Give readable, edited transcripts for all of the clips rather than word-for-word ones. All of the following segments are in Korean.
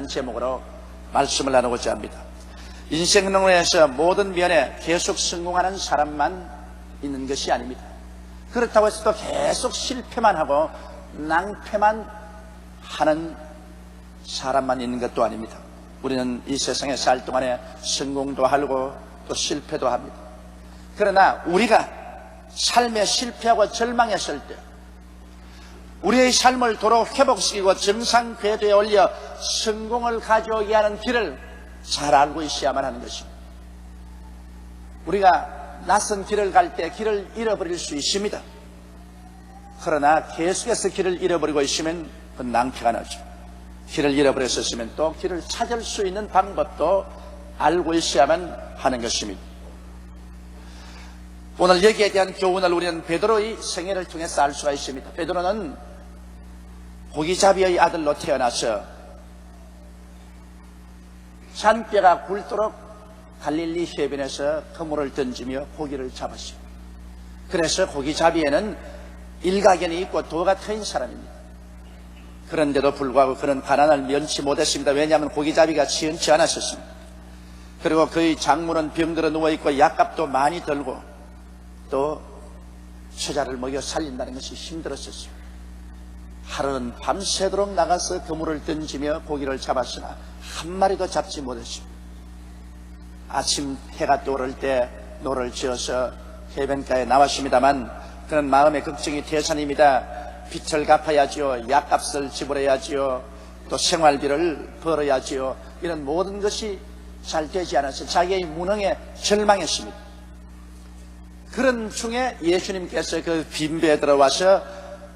제목으로 말씀을 나누고자 합니다. 인생 경로에서 모든 면에 계속 성공하는 사람만 있는 것이 아닙니다. 그렇다고 해서 또 계속 실패만 하고 낭패만 하는 사람만 있는 것도 아닙니다. 우리는 이 세상에 살 동안에 성공도 하고 또 실패도 합니다. 그러나 우리가 삶에 실패하고 절망했을 때 우리의 삶을 도로 회복시키고 정상 궤도에 올려 성공을 가져오게 하는 길을 잘 알고 있어야만 하는 것입니다. 우리가 낯선 길을 갈 때 길을 잃어버릴 수 있습니다. 그러나 계속해서 길을 잃어버리고 있으면 그 낭패가 나죠. 길을 잃어버렸었으면 또 길을 찾을 수 있는 방법도 알고 있어야만 하는 것입니다. 오늘 여기에 대한 교훈을 우리는 베드로의 생애를 통해서 알 수가 있습니다. 베드로는 고기잡이의 아들로 태어나서 잔뼈가 굵도록 갈릴리 해변에서 그물을 던지며 고기를 잡았습니다. 그래서 고기잡이에는 일가견이 있고 도가 트인 사람입니다. 그런데도 불구하고 그는 가난을 면치 못했습니다. 왜냐하면 고기잡이가 시원치 않았었습니다. 그리고 그의 장모는 병들어 누워있고 약값도 많이 들고 또 처자를 먹여 살린다는 것이 힘들었었습니다. 하루는 밤새도록 나가서 그물을 던지며 고기를 잡았으나 한 마리도 잡지 못했습니다. 아침 해가 떠오를 때 노를 지어서 해변가에 나왔습니다만 그는 마음의 걱정이 태산입니다. 빚을 갚아야지요, 약값을 지불해야지요, 또 생활비를 벌어야지요. 이런 모든 것이 잘 되지 않아서 자기의 무능에 절망했습니다. 그런 중에 예수님께서 그 빈배에 들어와서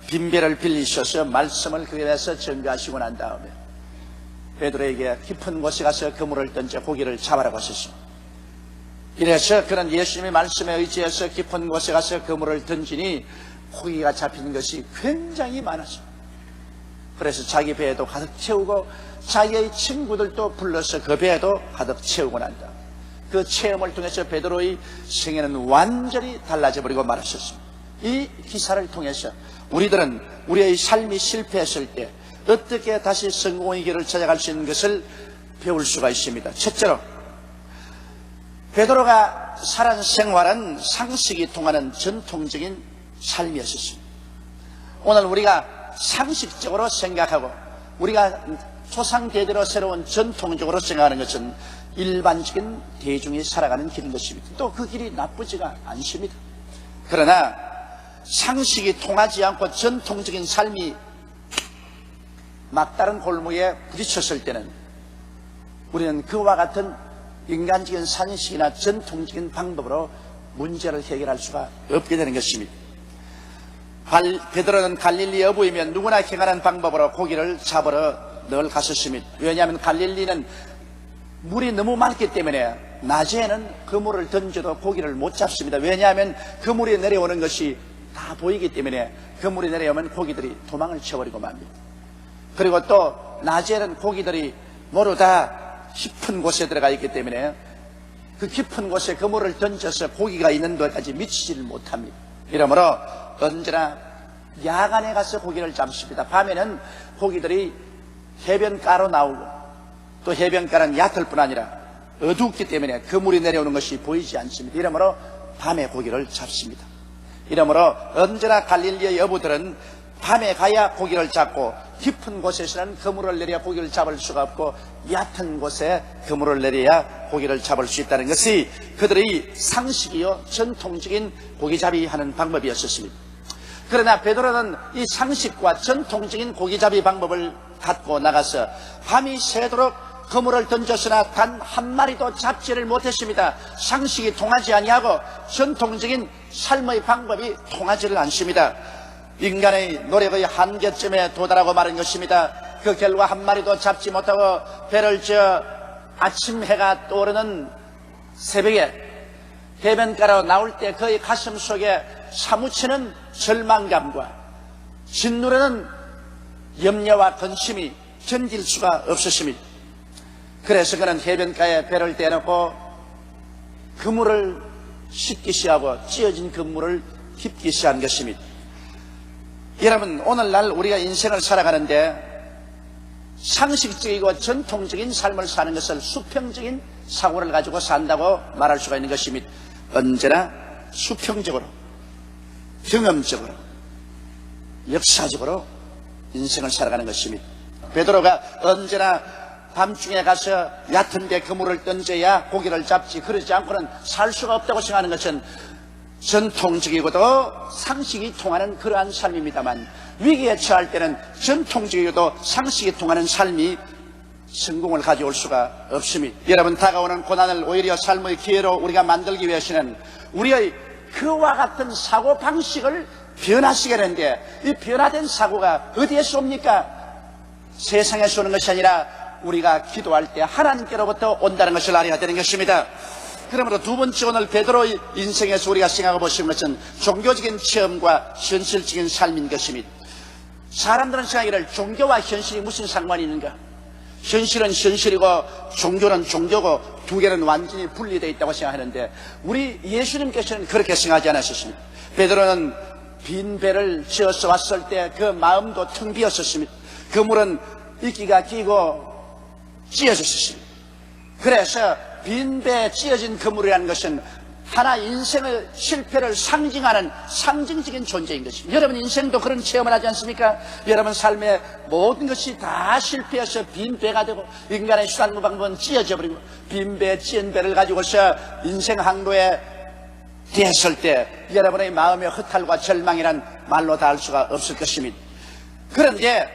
빈배를 빌리셔서 말씀을 그에 대해서 전가하시고 난 다음에 베드로에게 깊은 곳에 가서 그물을 던져 고기를 잡아라고 하셨습니다. 이래서 그는 예수님의 말씀에 의지해서 깊은 곳에 가서 그물을 던지니 고기가 잡히는 것이 굉장히 많았습니다. 그래서 자기 배에도 가득 채우고 자기의 친구들도 불러서 그 배에도 가득 채우고 난 다음 그 체험을 통해서 베드로의 생애는 완전히 달라져 버리고 말았었습니다. 이 기사를 통해서 우리들은 우리의 삶이 실패했을 때 어떻게 다시 성공의 길을 찾아갈 수 있는 것을 배울 수가 있습니다. 첫째로 베드로가 살아온 생활은 상식이 통하는 전통적인 삶이었습니다. 오늘 우리가 상식적으로 생각하고 우리가 조상대대로 새로운 전통적으로 생각하는 것은 일반적인 대중이 살아가는 길인 것입니다. 또 그 길이 나쁘지가 않습니다. 그러나 상식이 통하지 않고 전통적인 삶이 막다른 골목에 부딪혔을 때는 우리는 그와 같은 인간적인 상식이나 전통적인 방법으로 문제를 해결할 수가 없게 되는 것입니다. 베드로는 갈릴리 어부이면 누구나 행하는 방법으로 고기를 잡으러 늘 갔었습니다. 왜냐하면 갈릴리는 물이 너무 많기 때문에 낮에는 그물을 던져도 고기를 못 잡습니다. 왜냐하면 그물이 내려오는 것이 다 보이기 때문에 그물이 내려오면 고기들이 도망을 쳐버리고 맙니다. 그리고 또 낮에는 고기들이 모두 다 깊은 곳에 들어가 있기 때문에 그 깊은 곳에 그물을 던져서 고기가 있는 데까지 미치지를 못합니다. 이러므로 언제나 야간에 가서 고기를 잡습니다. 밤에는 고기들이 해변가로 나오고 또 해변가는 얕을 뿐 아니라 어둡기 때문에 그물이 내려오는 것이 보이지 않습니다. 이러므로 밤에 고기를 잡습니다. 이러므로 언제나 갈릴리의 어부들은 밤에 가야 고기를 잡고 깊은 곳에서는 그물을 내려 고기를 잡을 수가 없고 얕은 곳에 그물을 내려야 고기를 잡을 수 있다는 것이 그들의 상식이요 전통적인 고기잡이 하는 방법이었습니다. 그러나 베드로는 이 상식과 전통적인 고기잡이 방법을 갖고 나가서 밤이 새도록 그물을 던졌으나 단 한 마리도 잡지를 못했습니다. 상식이 통하지 아니하고 전통적인 삶의 방법이 통하지를 않습니다. 인간의 노력의 한계점에 도달하고 마는 것입니다. 그 결과 한 마리도 잡지 못하고 배를 저 아침 해가 떠오르는 새벽에 해변가로 나올 때 그의 가슴 속에 사무치는 절망감과 짓누르는 염려와 근심이 견딜 수가 없었습니다. 그래서 그는 해변가에 배를 떼놓고 그물을 씻기 시작하고 찢어진 그물을 힙기 시작한 것입니다. 여러분, 오늘날 우리가 인생을 살아가는데 상식적이고 전통적인 삶을 사는 것을 수평적인 사고를 가지고 산다고 말할 수가 있는 것입니다. 언제나 수평적으로, 경험적으로, 역사적으로 인생을 살아가는 것입니다. 베드로가 언제나 밤중에 가서 얕은 데 그물을 던져야 고기를 잡지, 그러지 않고는 살 수가 없다고 생각하는 것은 전통적이고도 상식이 통하는 그러한 삶입니다만, 위기에 처할 때는 전통적이고도 상식이 통하는 삶이 성공을 가져올 수가 없습니다. 여러분, 다가오는 고난을 오히려 삶의 기회로 우리가 만들기 위해서는 우리의 그와 같은 사고방식을 변화시켜야 하는데, 이 변화된 사고가 어디에서 옵니까? 세상에서 오는 것이 아니라 우리가 기도할 때 하나님께로부터 온다는 것을 알아야 되는 것입니다. 그러므로 두 번째, 오늘 베드로의 인생에서 우리가 생각해 보시는 것은 종교적인 체험과 현실적인 삶인 것입니다. 사람들은 생각하기를 종교와 현실이 무슨 상관이 있는가? 현실은 현실이고 종교는 종교고 두 개는 완전히 분리되어 있다고 생각하는데, 우리 예수님께서는 그렇게 생각하지 않으셨습니다. 베드로는 빈 배를 지어서 왔을 때 그 마음도 텅 비었었습니다. 그물은 이끼가 끼고 찢어졌습니다. 그래서 빈 배에 찢어진 그물이라는 것은 하나 인생의 실패를 상징하는 상징적인 존재인 것입니다. 여러분 인생도 그런 체험을 하지 않습니까? 여러분 삶의 모든 것이 다 실패해서 빈 배가 되고 인간의 수단과 방법은 찢어져 버리고, 빈 배에 찢은 배를 가지고서 인생 항로에 됐을 때 여러분의 마음의 허탈과 절망이란 말로 다 할 수가 없을 것입니다. 그런데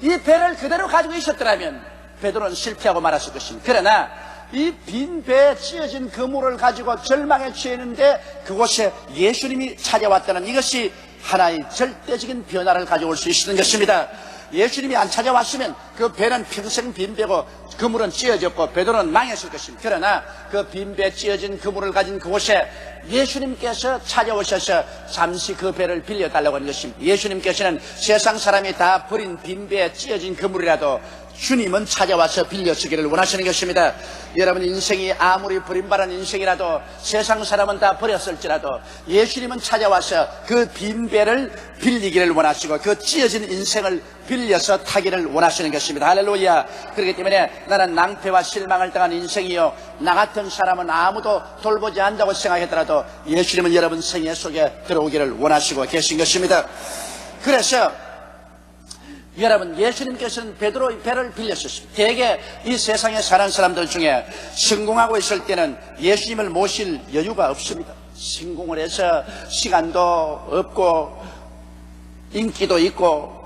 이 배를 그대로 가지고 있었더라면 베드로는 실패하고 말았을 것입니다. 그러나 이 빈 배에 찢어진 그물을 가지고 절망에 처했는데 그곳에 예수님이 찾아왔다는 이것이 하나의 절대적인 변화를 가져올 수 있는 것입니다. 예수님이 안 찾아왔으면 그 배는 평생 빈 배고 그물은 찢어졌고 베드로는 망했을 것입니다. 그러나 그 빈 배에 찢어진 그물을 가진 그곳에 예수님께서 찾아오셔서 잠시 그 배를 빌려달라고 하는 것입니다. 예수님께서는 세상 사람이 다 버린 빈 배에 찢어진 그물이라도 주님은 찾아와서 빌려주기를 원하시는 것입니다. 여러분 인생이 아무리 버림받은 인생이라도, 세상 사람은 다 버렸을지라도 예수님은 찾아와서 그 빈 배를 빌리기를 원하시고 그 찢어진 인생을 빌려서 타기를 원하시는 것입니다. 할렐루야. 그렇기 때문에 나는 낭패와 실망을 당한 인생이요, 나 같은 사람은 아무도 돌보지 않는다고 생각했더라도 예수님은 여러분 생애 속에 들어오기를 원하시고 계신 것입니다. 그래서 여러분 예수님께서는 베드로의 배를 빌렸었습니다. 대개 이 세상에 사는 사람들 중에 성공하고 있을 때는 예수님을 모실 여유가 없습니다. 성공을 해서 시간도 없고 인기도 있고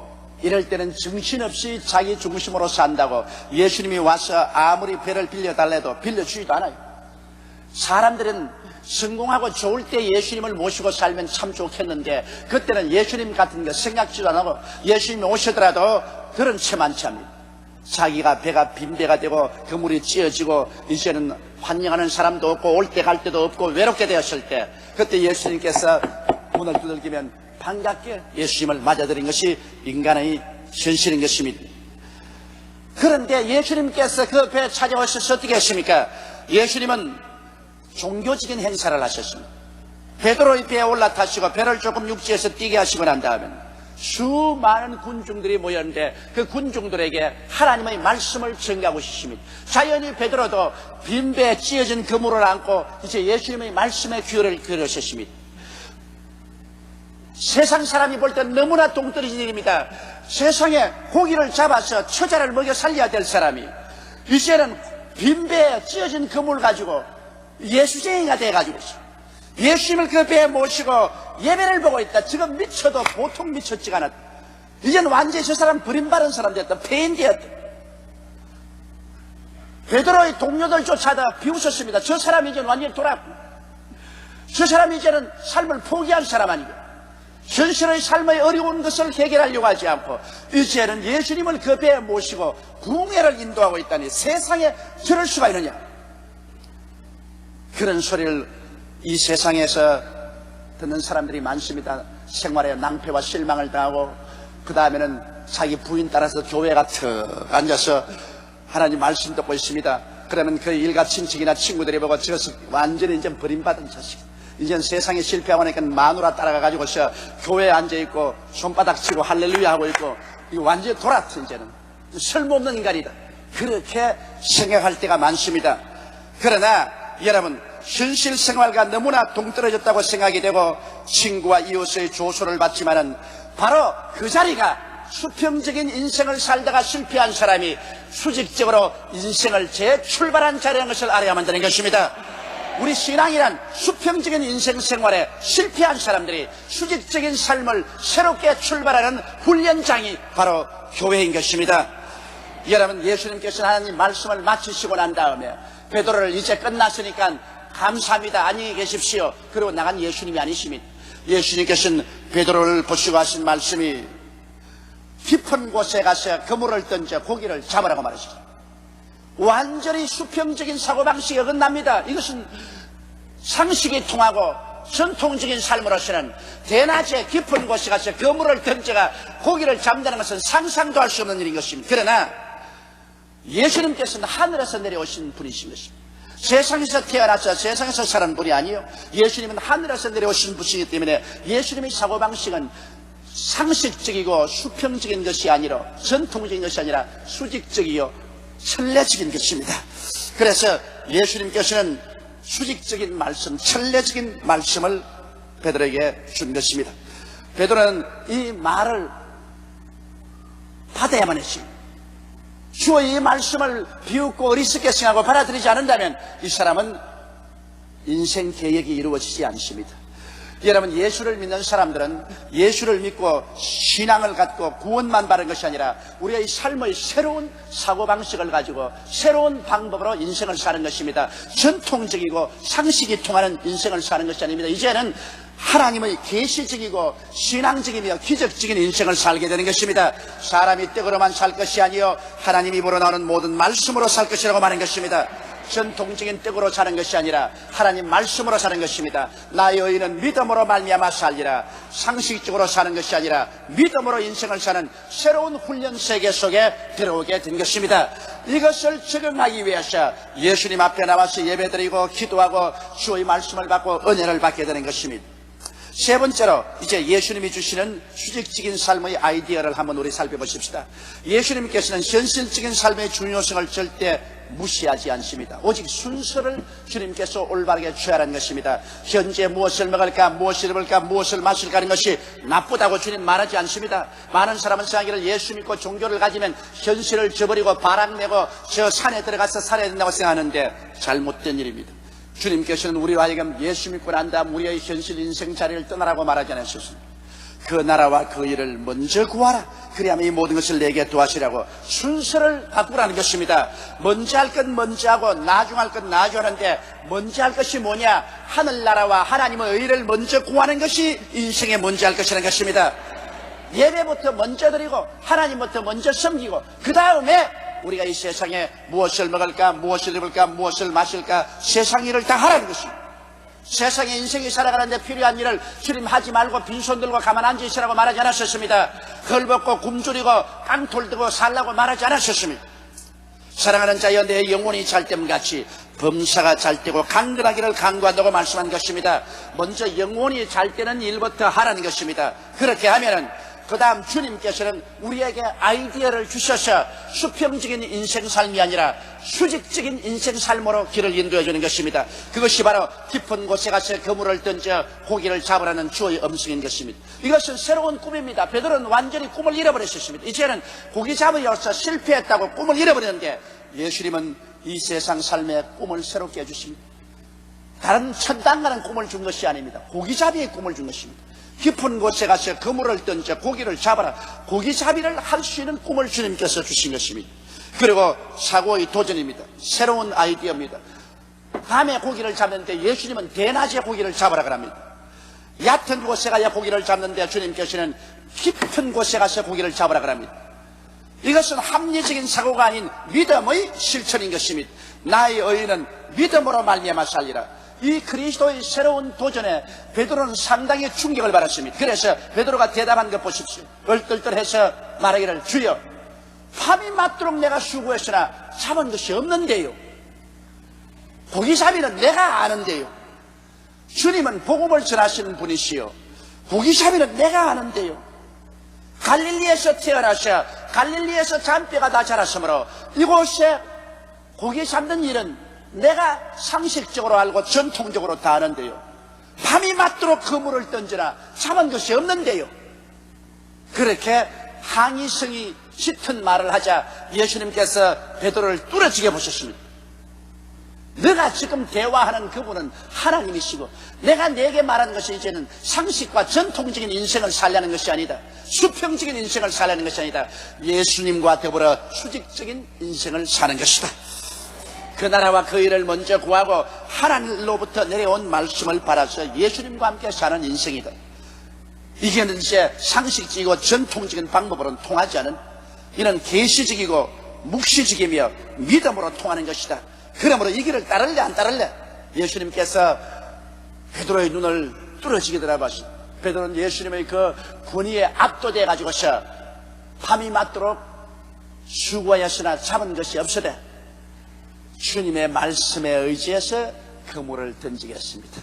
이럴 때는 정신없이 자기 중심으로 산다고 예수님이 와서 아무리 배를 빌려달래도 빌려주지도 않아요. 사람들은 성공하고 좋을 때 예수님을 모시고 살면 참 좋겠는데, 그때는 예수님 같은 거 생각지도 안 하고 예수님이 오시더라도 그런 채 많지 않습니다. 자기가 배가 빈 배가 되고 그물이 찢어지고 이제는 환영하는 사람도 없고 올 때 갈 때도 없고 외롭게 되었을 때, 그때 예수님께서 문을 두들기면 반갑게 예수님을 맞아들인 것이 인간의 현실인 것입니다. 그런데 예수님께서 그 배에 찾아오셔서 어떻게 했습니까? 예수님은 종교적인 행사를 하셨습니다. 베드로의 배에 올라타시고 배를 조금 육지에서 뛰게 하시고 난 다음에 수많은 군중들이 모였는데 그 군중들에게 하나님의 말씀을 전가하고 싶습니다. 자연히 베드로도 빈 배에 찢어진 그물을 안고 이제 예수님의 말씀에 귀를 기울였습니다. 세상 사람이 볼 때 너무나 동떨어진 일입니다. 세상에 고기를 잡아서 처자를 먹여 살려야 될 사람이 이제는 빈 배에 찢어진 그물을 가지고 예수쟁이가 돼가지고 있어. 예수님을 그 배에 모시고 예배를 보고 있다. 지금 미쳐도 보통 미쳤지가 않았다. 이제는 완전히 저 사람 버림받은 사람 됐다. 폐인 되었다. 베드로의 동료들조차도 비웃었습니다. 저 사람이 이제는 완전히 돌아왔고, 저 사람이 이제는 삶을 포기한 사람 아니고, 현실의 삶의 어려운 것을 해결하려고 하지 않고 이제는 예수님을 그 배에 모시고 부흥회를 인도하고 있다니 세상에 저럴 수가 있느냐. 그런 소리를 이 세상에서 듣는 사람들이 많습니다. 생활에 낭패와 실망을 당하고 그 다음에는 자기 부인 따라서 교회 같아 앉아서 하나님 말씀 듣고 있습니다. 그러면 그 일가 친척이나 친구들이 보고 저것은 완전히 이제 버림받은 자식, 이젠 세상에 실패하고 나니까 마누라 따라가가지고서 교회에 앉아있고 손바닥 치고 할렐루야 하고 있고 이거 완전히 돌았어. 이제는 쓸모없는 인간이다, 그렇게 생각할 때가 많습니다. 그러나 여러분, 현실 생활과 너무나 동떨어졌다고 생각이 되고 친구와 이웃의 조소를 받지만은 바로 그 자리가 수평적인 인생을 살다가 실패한 사람이 수직적으로 인생을 재출발한 자리라는 것을 알아야만 한다는 것입니다. 우리 신앙이란 수평적인 인생 생활에 실패한 사람들이 수직적인 삶을 새롭게 출발하는 훈련장이 바로 교회인 것입니다. 여러분, 예수님께서는 하나님 말씀을 마치시고 난 다음에 베드로를 이제 끝났으니까 감사합니다, 안녕히 계십시오, 그리고 나간 예수님이 아니십니다. 예수님께서는 베드로를 보시고 하신 말씀이 깊은 곳에 가서 그물을 던져 고기를 잡으라고 말하셨습니다. 완전히 수평적인 사고방식이 어긋납니다. 이것은 상식이 통하고 전통적인 삶으로서는 대낮에 깊은 곳에 가서 그물을 던져가 고기를 잡는다는 것은 상상도 할 수 없는 일인 것입니다. 그러나 예수님께서는 하늘에서 내려오신 분이신 것입니다. 세상에서 태어나서 세상에서 사는 분이 아니요, 예수님은 하늘에서 내려오신 분이기 때문에 예수님의 사고방식은 상식적이고 수평적인 것이 아니라, 전통적인 것이 아니라 수직적이요 천례적인 것입니다. 그래서 예수님께서는 수직적인 말씀, 천례적인 말씀을 베드로에게 준 것입니다. 베드로는 이 말을 받아야만 했습니다. 주의 이 말씀을 비웃고 어리석게 생각하고 받아들이지 않는다면 이 사람은 인생 계획이 이루어지지 않습니다. 여러분, 예수를 믿는 사람들은 예수를 믿고 신앙을 갖고 구원만 받은 것이 아니라 우리의 삶의 새로운 사고방식을 가지고 새로운 방법으로 인생을 사는 것입니다. 전통적이고 상식이 통하는 인생을 사는 것이 아닙니다. 이제는 하나님의 계시적이고 신앙적이며 기적적인 인생을 살게 되는 것입니다. 사람이 떡으로만 살 것이 아니요 하나님 입으로 나오는 모든 말씀으로 살 것이라고 말한 것입니다. 전통적인 떡으로 사는 것이 아니라 하나님 말씀으로 사는 것입니다. 나의 의인은 믿음으로 말미암아 살리라. 상식적으로 사는 것이 아니라 믿음으로 인생을 사는 새로운 훈련 세계 속에 들어오게 된 것입니다. 이것을 적용하기 위해서 예수님 앞에 나와서 예배드리고 기도하고 주의 말씀을 받고 은혜를 받게 되는 것입니다. 세 번째로 이제 예수님이 주시는 수직적인 삶의 아이디어를 한번 우리 살펴보십시다. 예수님께서는 현실적인 삶의 중요성을 절대 무시하지 않습니다. 오직 순서를 주님께서 올바르게 취하라는 것입니다. 현재 무엇을 먹을까, 무엇을 입을까, 무엇을 마실까 하는 것이 나쁘다고 주님 말하지 않습니다. 많은 사람은 생각하기를 예수 믿고 종교를 가지면 현실을 저버리고 바람내고 저 산에 들어가서 살아야 된다고 생각하는데 잘못된 일입니다. 주님께서는 우리와 하여금 예수 믿고 난 다음 우리의 현실 인생 자리를 떠나라고 말하지 않으셨습니다. 그 나라와 그 일을 먼저 구하라. 그리하면 이 모든 것을 내게 도와주라고 순서를 바꾸라는 것입니다. 먼저 할 건 먼저 하고 나중 할 건 나중 하는데 먼저 할 것이 뭐냐? 하늘나라와 하나님의 의를 먼저 구하는 것이 인생에 먼저 할 것이라는 것입니다. 예배부터 먼저 드리고 하나님부터 먼저 섬기고 그 다음에 우리가 이 세상에 무엇을 먹을까, 무엇을 입을까, 무엇을 마실까 세상 일을 다 하라는 것입니다. 세상에 인생이 살아가는데 필요한 일을 주님 하지 말고 빈손 들고 가만 앉아 있으라고 말하지 않았었습니다. 걸벗고 굶주리고 깡톨 들고 살라고 말하지 않았었습니다. 사랑하는 자여, 내 영혼이 잘 됨같이 범사가 잘 되고 강건하기를 강구한다고 말씀한 것입니다. 먼저 영혼이 잘 되는 일부터 하라는 것입니다. 그렇게 하면은 그 다음 주님께서는 우리에게 아이디어를 주셔서 수평적인 인생 삶이 아니라 수직적인 인생 삶으로 길을 인도해 주는 것입니다. 그것이 바로 깊은 곳에 가서 그물을 던져 고기를 잡으라는 주의 음성인 것입니다. 이것은 새로운 꿈입니다. 베드로는 완전히 꿈을 잃어버렸습니다. 이제는 고기 잡으려서 실패했다고 꿈을 잃어버렸는데 예수님은 이 세상 삶의 꿈을 새롭게 해주십니다. 다른 천당가는 꿈을 준 것이 아닙니다. 고기잡이의 꿈을 준 것입니다. 깊은 곳에 가서 그물을 던져 고기를 잡아라. 고기잡이를 할 수 있는 꿈을 주님께서 주신 것입니다. 그리고 사고의 도전입니다. 새로운 아이디어입니다. 밤에 고기를 잡는데 예수님은 대낮에 고기를 잡아라 그럽니다. 얕은 곳에 가야 고기를 잡는데 주님께서는 깊은 곳에 가서 고기를 잡아라 그럽니다. 이것은 합리적인 사고가 아닌 믿음의 실천인 것입니다. 나의 의인은 믿음으로 말미암아 살리라. 이 그리스도의 새로운 도전에 베드로는 상당히 충격을 받았습니다. 그래서 베드로가 대답한 것 보십시오. 얼떨떨해서 말하기를, 주여, 밤이 맞도록 내가 수고했으나 잡은 것이 없는데요. 고기잡이는 내가 아는데요. 주님은 복음을 전하시는 분이시요, 고기잡이는 내가 아는데요. 갈릴리에서 태어나셔 갈릴리에서 잔뼈가 다 자랐으므로 이곳에 고기 잡는 일은 내가 상식적으로 알고 전통적으로 다 아는데요, 밤이 맞도록 그물을 던지나 잡은 것이 없는데요. 그렇게 항의성이 짙은 말을 하자 예수님께서 베드로를 뚫어지게 보셨습니다. 너가 지금 대화하는 그분은 하나님이시고 내가 네게 말하는 것이 이제는 상식과 전통적인 인생을 살려는 것이 아니다, 수평적인 인생을 살려는 것이 아니다, 예수님과 더불어 수직적인 인생을 사는 것이다. 그 나라와 그 일을 먼저 구하고 하나님로부터 내려온 말씀을 받아서 예수님과 함께 사는 인생이다. 이게 이제 상식적이고 전통적인 방법으로는 통하지 않은, 이는 계시적이고 묵시적이며 믿음으로 통하는 것이다. 그러므로 이 길을 따를래 안 따를래? 예수님께서 베드로의 눈을 뚫어지게 들어보시고, 베드로는 예수님의 그 권위에 압도돼 가지고서 밤이 맞도록 수고하였으나 잡은 것이 없으되 주님의 말씀에 의지해서 그물을 던지겠습니다.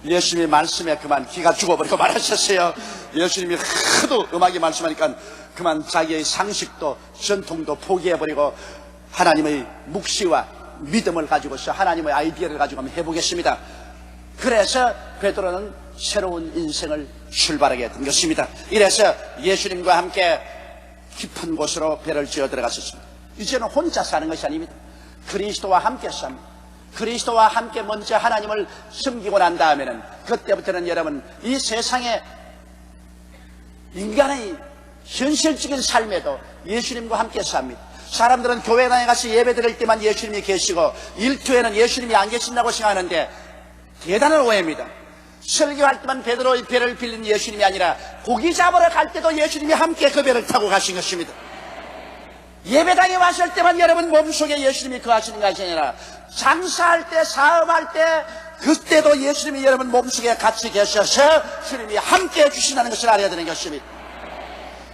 예수님의 말씀에 그만 기가 죽어버리고 말하셨어요. 예수님이 하도 음악이 말씀하니까 그만 자기의 상식도 전통도 포기해버리고 하나님의 묵시와 믿음을 가지고서 하나님의 아이디어를 가지고 한번 해보겠습니다. 그래서 베드로는 새로운 인생을 출발하게 된 것입니다. 이래서 예수님과 함께 깊은 곳으로 배를 지어 들어갔었습니다. 이제는 혼자 사는 것이 아닙니다. 그리스도와 함께 삽니다. 그리스도와 함께 먼저 하나님을 섬기고 난 다음에는 그때부터는 여러분 이 세상에 인간의 현실적인 삶에도 예수님과 함께 삽니다. 사람들은 교회당에 가서 예배 드릴 때만 예수님이 계시고 일터에는 예수님이 안 계신다고 생각하는데 대단한 오해입니다. 설교할 때만 베드로의 배를 빌린 예수님이 아니라 고기 잡으러 갈 때도 예수님이 함께 그 배를 타고 가신 것입니다. 예배당에 왔을 때만 여러분 몸속에 예수님이 거하시는 것이 아니라 장사할 때, 사업할 때 그때도 예수님이 여러분 몸속에 같이 계셔서 주님이 함께 해주신다는 것을 알아야 되는 것입니다.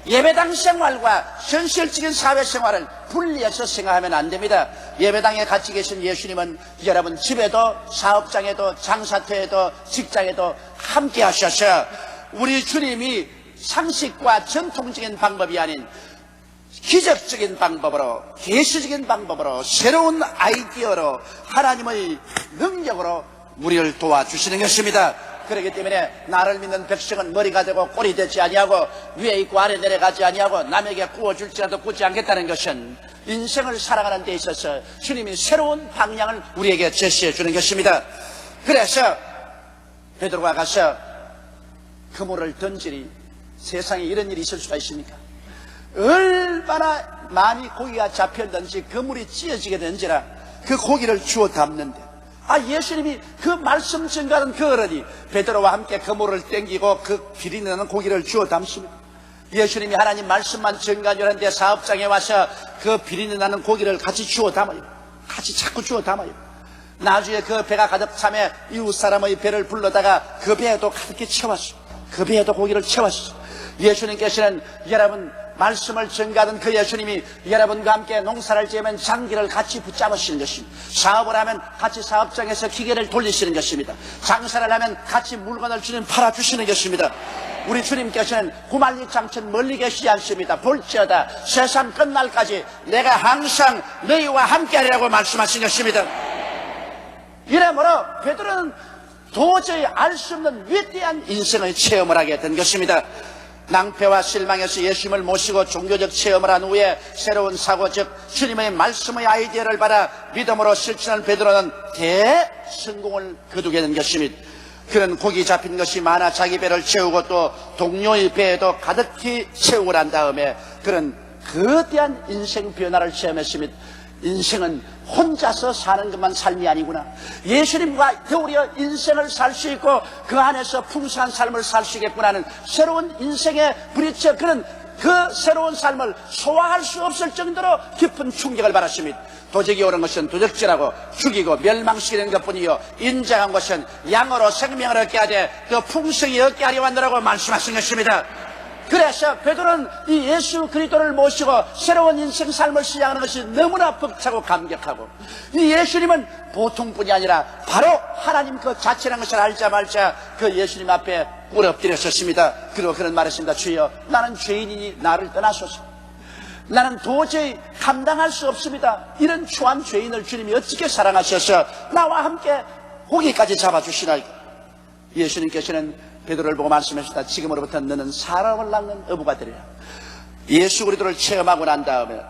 예배당 생활과 현실적인 사회생활을 분리해서 생각하면 안 됩니다. 예배당에 같이 계신 예수님은 여러분 집에도 사업장에도 장사터에도 직장에도 함께 하셔서 우리 주님이 상식과 전통적인 방법이 아닌 기적적인 방법으로, 계시적인 방법으로, 새로운 아이디어로, 하나님의 능력으로 우리를 도와주시는 것입니다. 그렇기 때문에 나를 믿는 백성은 머리가 되고 꼴이 되지 아니하고 위에 있고 아래 내려가지 아니하고 남에게 구워줄지라도 구지 않겠다는 것은 인생을 살아가는 데 있어서 주님이 새로운 방향을 우리에게 제시해 주는 것입니다. 그래서 베드로가 가서 그물을 던지니 세상에 이런 일이 있을 수가 있습니까? 얼마나 많이 고기가 잡혔는지 그물이 찢어지게 된지라 그 고기를 주워 담는데, 예수님이 그 말씀 전가하던 그 어른이 베드로와 함께 그물을 땡기고 그 비리 나는 고기를 주워 담습니다. 예수님이 하나님 말씀만 전가하는데 사업장에 와서 그 비리 나는 고기를 같이 주워 담아요. 같이 자꾸 주워 담아요. 나중에 그 배가 가득 차며 이웃 사람의 배를 불러다가 그 배에도 가득히 채웠어. 그 배에도 고기를 채웠어. 예수님께서는 여러분 말씀을 전가하던 그 예수님이 여러분과 함께 농사를 지으면 장기를 같이 붙잡으시는 것입니다. 사업을 하면 같이 사업장에서 기계를 돌리시는 것입니다. 장사를 하면 같이 물건을 주님 팔아주시는 것입니다. 우리 주님께서는 구만리장천 멀리 계시지 않습니다. 볼지어다 세상 끝날까지 내가 항상 너희와 함께하리라고 말씀하신 것입니다. 이러므로 베드로는 도저히 알 수 없는 위대한 인생의 체험을 하게 된 것입니다. 낭패와 실망에서 예수님을 모시고 종교적 체험을 한 후에 새로운 사고, 즉 주님의 말씀의 아이디어를 받아 믿음으로 실천한 베드로는 대성공을 거두게 된 것입니다. 그는 고기 잡힌 것이 많아 자기 배를 채우고 또 동료의 배에도 가득히 채우고 난 다음에 그는 거대한 인생 변화를 체험했습니다. 인생은 혼자서 사는 것만 삶이 아니구나. 예수님과 더불어 인생을 살 수 있고 그 안에서 풍성한 삶을 살 수 있겠구나는 새로운 인생에 부딪혀 그는 그 새로운 삶을 소화할 수 없을 정도로 깊은 충격을 받았습니다. 도적이 오는 것은 도적질하고 죽이고 멸망시키는 것뿐이요 인정한 것은 양으로 생명을 얻게 하되 그 풍성히 얻게 하려 한다라고 말씀하신 것입니다. 그래서 베드로는 이 예수 그리스도를 모시고 새로운 인생 삶을 시작하는 것이 너무나 벅차고 감격하고, 이 예수님은 보통뿐이 아니라 바로 하나님 그 자체라는 것을 알자마자 그 예수님 앞에 꿇어 엎드렸었습니다. 그리고 그런 말했습니다. 주여, 나는 죄인이니 나를 떠나소서. 나는 도저히 감당할 수 없습니다. 이런 초한 죄인을 주님이 어떻게 사랑하셔서 나와 함께 고기까지 잡아주시나이까. 예수님께서는 베드로를 보고 말씀하셨다. 지금으로부터 너는 사람을 낚는 어부가 되리라. 예수 그리스도를 체험하고 난 다음에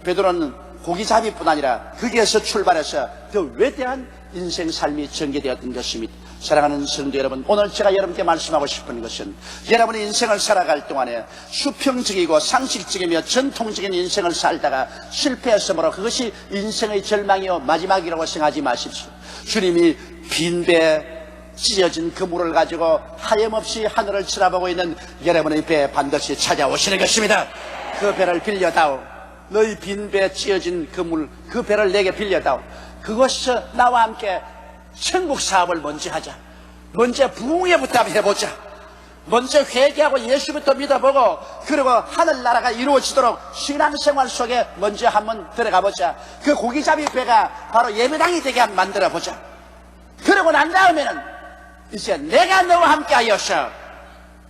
베드로는 고기잡이뿐 아니라 거기에서 출발해서 더 외대한 인생 삶이 전개되었던 것입니다. 사랑하는 성도 여러분, 오늘 제가 여러분께 말씀하고 싶은 것은 여러분의 인생을 살아갈 동안에 수평적이고 상식적이며 전통적인 인생을 살다가 실패했으므로 그것이 인생의 절망이요 마지막이라고 생각하지 마십시오. 주님이 빈배 찢어진 그물을 가지고 하염없이 하늘을 쳐다보고 있는 여러분의 배에 반드시 찾아오시는 것입니다. 그 배를 빌려다오. 너희 빈배 찢어진 그물, 그 배를 내게 빌려다오. 그것에서 나와 함께 천국 사업을 먼저 하자. 먼저 부흥회부터 해보자. 먼저 회개하고 예수부터 믿어보고 그리고 하늘나라가 이루어지도록 신앙생활 속에 먼저 한번 들어가보자. 그 고기잡이 배가 바로 예배당이 되게 한번 만들어보자. 그러고 난 다음에는 이제 내가 너와 함께 하여서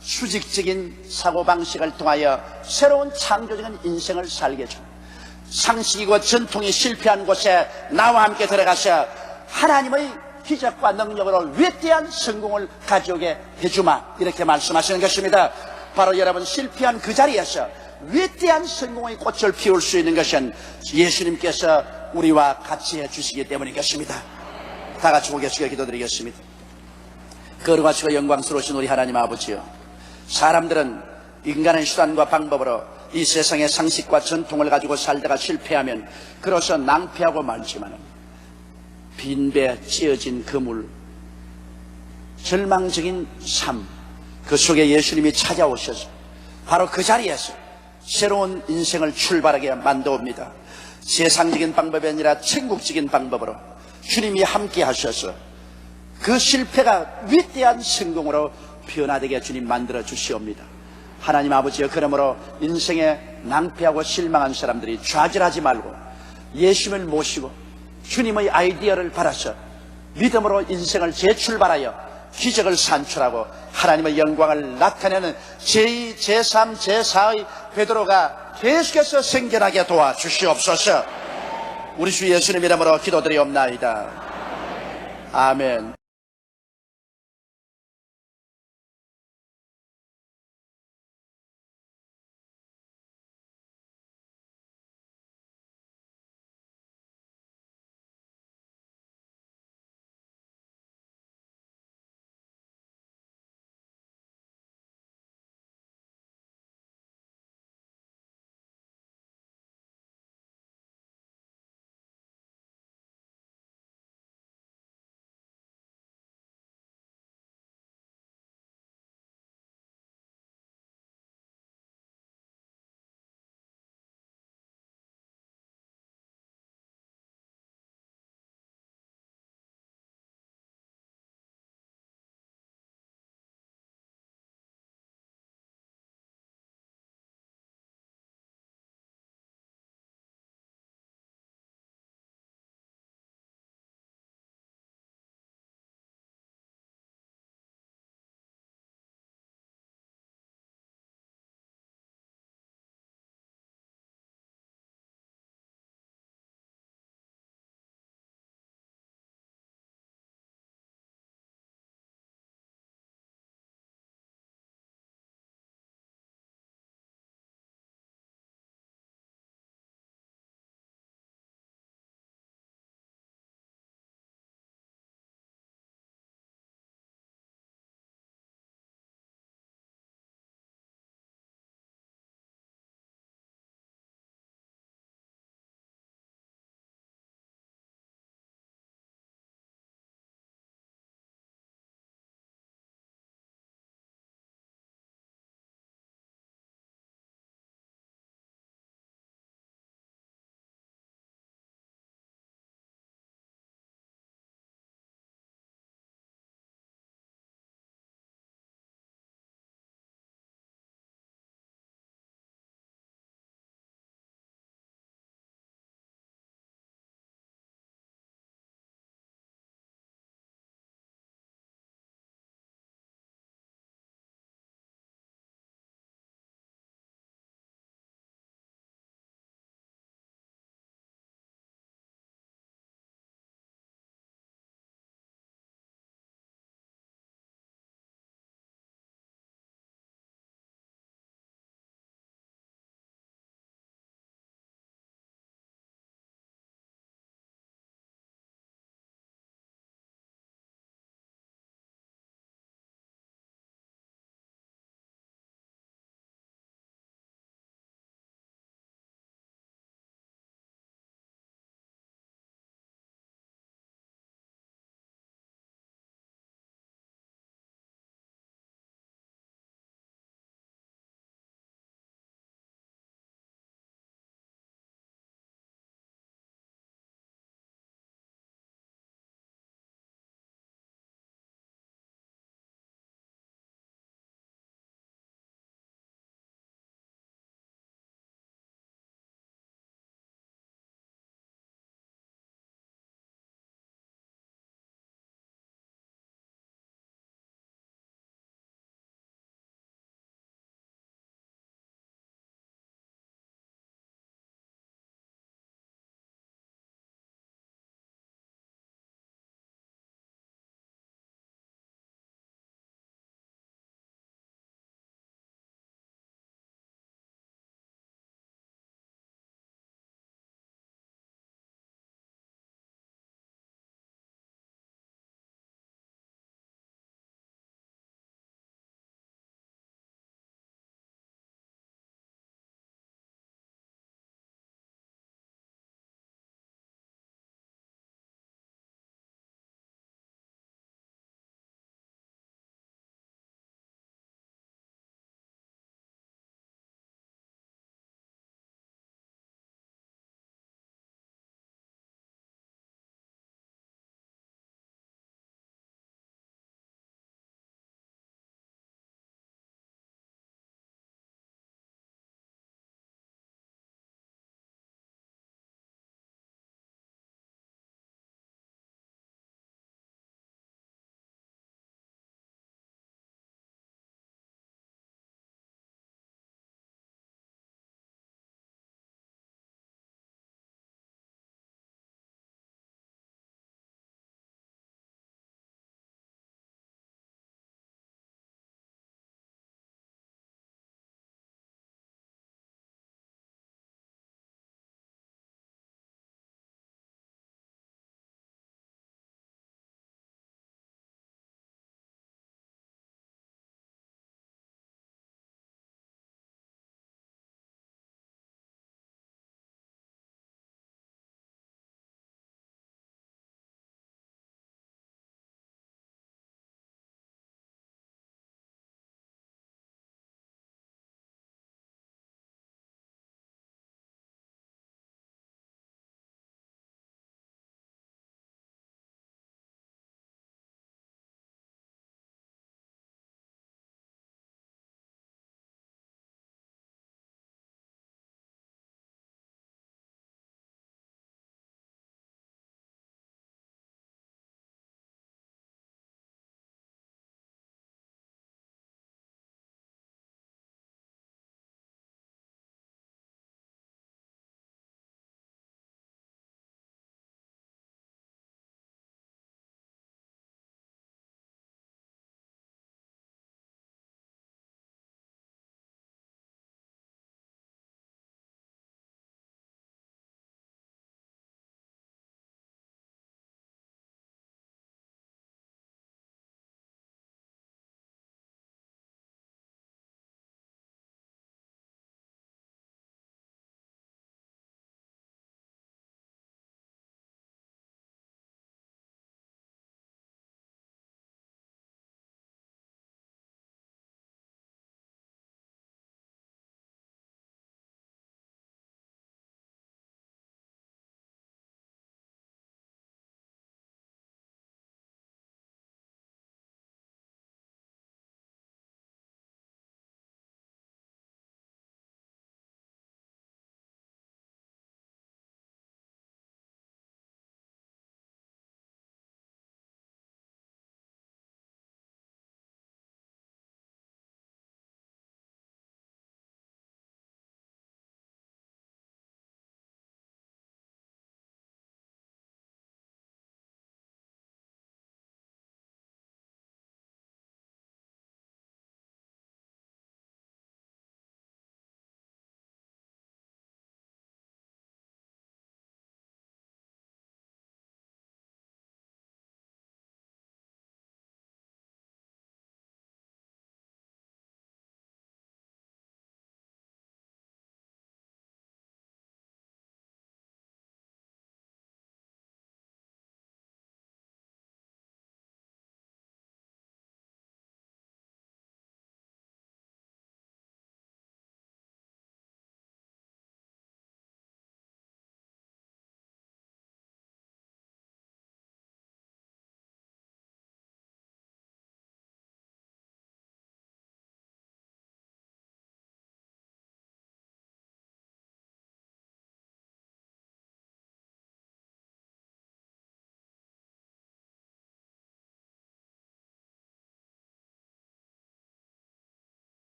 수직적인 사고방식을 통하여 새로운 창조적인 인생을 살게 줘. 상식이고 전통이 실패한 곳에 나와 함께 들어가서 하나님의 기적과 능력으로 위대한 성공을 가져오게 해주마. 이렇게 말씀하시는 것입니다. 바로 여러분 실패한 그 자리에서 위대한 성공의 꽃을 피울 수 있는 것은 예수님께서 우리와 같이 해주시기 때문인 것입니다. 다 같이 고개 숙여 기도드리겠습니다. 거룩하시고 영광스러우신 우리 하나님 아버지요, 사람들은 인간의 수단과 방법으로 이 세상의 상식과 전통을 가지고 살다가 실패하면 그로서 낭패하고 말지만 빈배 찢어진 그물, 절망적인 삶, 그 속에 예수님이 찾아오셔서 바로 그 자리에서 새로운 인생을 출발하게 만들옵니다. 세상적인 방법이 아니라 천국적인 방법으로 주님이 함께 하셔서 그 실패가 위대한 성공으로 변화되게 주님 만들어 주시옵니다. 하나님 아버지여, 그러므로 인생에 낭패하고 실망한 사람들이 좌절하지 말고 예수님을 모시고 주님의 아이디어를 받아서 믿음으로 인생을 재출발하여 기적을 산출하고 하나님의 영광을 나타내는 제2, 제3, 제4의 베드로가 계속해서 생겨나게 도와주시옵소서. 우리 주 예수님 이름으로 기도드리옵나이다. 아멘.